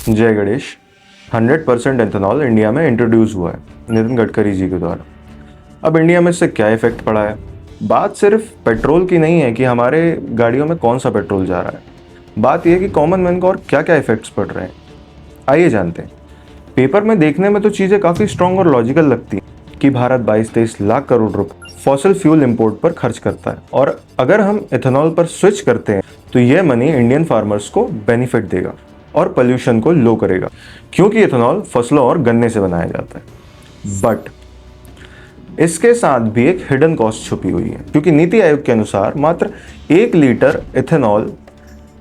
जय Ganesh. 100% ethanol India में introduce हुआ है नितिन गडकरी जी के द्वारा। अब इंडिया में इससे क्या इफेक्ट पड़ा है? बात सिर्फ पेट्रोल की नहीं है कि हमारे गाड़ियों में कौन सा पेट्रोल जा रहा है। बात यह है कि कॉमन मैन को और क्या क्या इफेक्ट्स पड़ रहे हैं, आइए जानते हैं। पेपर में देखने में तो चीज़ें काफ़ी स्ट्रॉन्ग और लॉजिकल लगती हैं कि भारत 22-23 लाख करोड़ रुपए फॉसिल फ्यूल इंपोर्ट पर खर्च करता है, और अगर हम एथेनॉल पर स्विच करते हैं तो यह मनी इंडियन फार्मर्स को बेनिफिट देगा और पोल्यूशन को लो करेगा, क्योंकि एथेनॉल फसलों और गन्ने से बनाया जाता है। बट इसके साथ भी एक हिडन कॉस्ट छुपी हुई है, क्योंकि नीति आयोग के अनुसार मात्र 1 लीटर एथेनॉल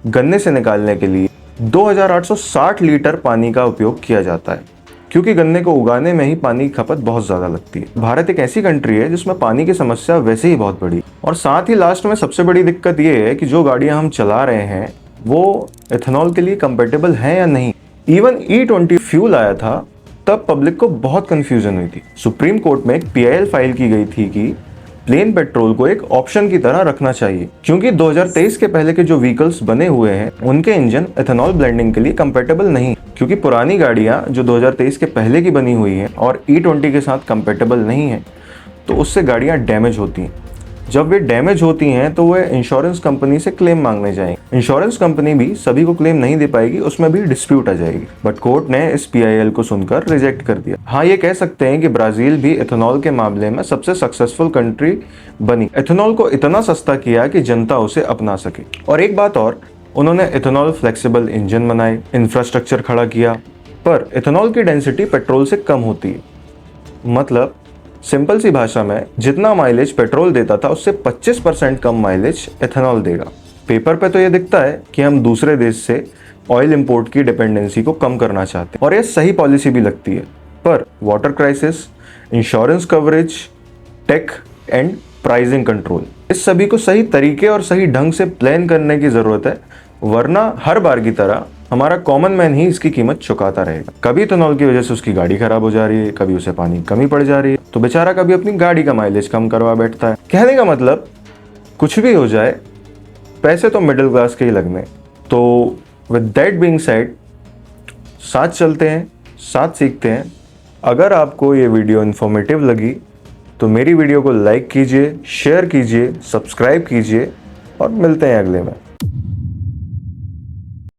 गन्ने से निकालने के लिए 2860 लीटर पानी का उपयोग किया जाता है, क्योंकि गन्ने को उगाने में ही पानी की खपत बहुत ज़्यादा लगती है। भारत एक ऐसी कंट्री है जिसमें पानी की समस्या वैसे ही बहुत बड़ी, और साथ ही लास्ट में सबसे बड़ी दिक्कत ये है कि जो गाड़ियां हम चला रहे हैं वो एथेनॉल के लिए कंपेटेबल हैं या नहीं। इवन E20 फ्यूल आया था तब पब्लिक को बहुत कंफ्यूजन हुई थी। सुप्रीम कोर्ट में एक PIL फाइल की गई थी कि प्लेन पेट्रोल को एक ऑप्शन की तरह रखना चाहिए, क्योंकि 2023 के पहले के जो व्हीकल्स बने हुए हैं उनके इंजन एथेनॉल ब्लेंडिंग के लिए कंपेटेबल नहीं, क्योंकि पुरानी गाड़ियां जो 2023 के पहले की बनी हुई हैं और E20 के साथ कंपेटेबल नहीं है, तो उससे गाड़ियां डैमेज होती हैं। जब वे डैमेज होती हैं तो वे इंश्योरेंस कंपनी से क्लेम मांगने जाएंगे। इंश्योरेंस कंपनी भी सभी को क्लेम नहीं दे पाएगी, उसमें भी डिस्प्यूट आ जाएगी। बट कोर्ट ने इस PIL को सुनकर रिजेक्ट कर दिया। हाँ, ये कह सकते हैं कि ब्राजील भी एथेनॉल के मामले में सबसे सक्सेसफुल कंट्री बनी। एथेनॉल को इतना सस्ता किया कि जनता उसे अपना सके। और एक बात और, उन्होंने एथेनॉल फ्लेक्सिबल इंजन बनाए, इंफ्रास्ट्रक्चर खड़ा किया, पर एथेनॉल की डेंसिटी पेट्रोल से कम होती है। मतलब सिंपल सी भाषा में, जितना माइलेज पेट्रोल देता था उससे 25% कम माइलेज एथेनॉल देगा। पेपर पे तो ये दिखता है कि हम दूसरे देश से ऑयल इंपोर्ट की डिपेंडेंसी को कम करना चाहते हैं, और ये सही पॉलिसी भी लगती है। पर water crisis, insurance coverage, tech and pricing control, इस सभी को सही तरीके और सही ढंग से प्लान करने की जरूरत है, वरना हर बार की तरह हमारा कॉमन मैन ही इसकी कीमत चुकाता रहेगा। कभी एथेनॉल की वजह से उसकी गाड़ी खराब हो जा रही है, कभी उसे पानी कमी पड़ जा रही है, तो बेचारा कभी अपनी गाड़ी का माइलेज कम करवा बैठता है। कहने का मतलब, कुछ भी हो जाए पैसे तो मिडिल क्लास के ही लगने। तो विद दैट बीइंग सेड, साथ चलते हैं, साथ सीखते हैं। अगर आपको ये वीडियो इन्फॉर्मेटिव लगी तो मेरी वीडियो को लाइक कीजिए, शेयर कीजिए, सब्सक्राइब कीजिए, और मिलते हैं अगले में।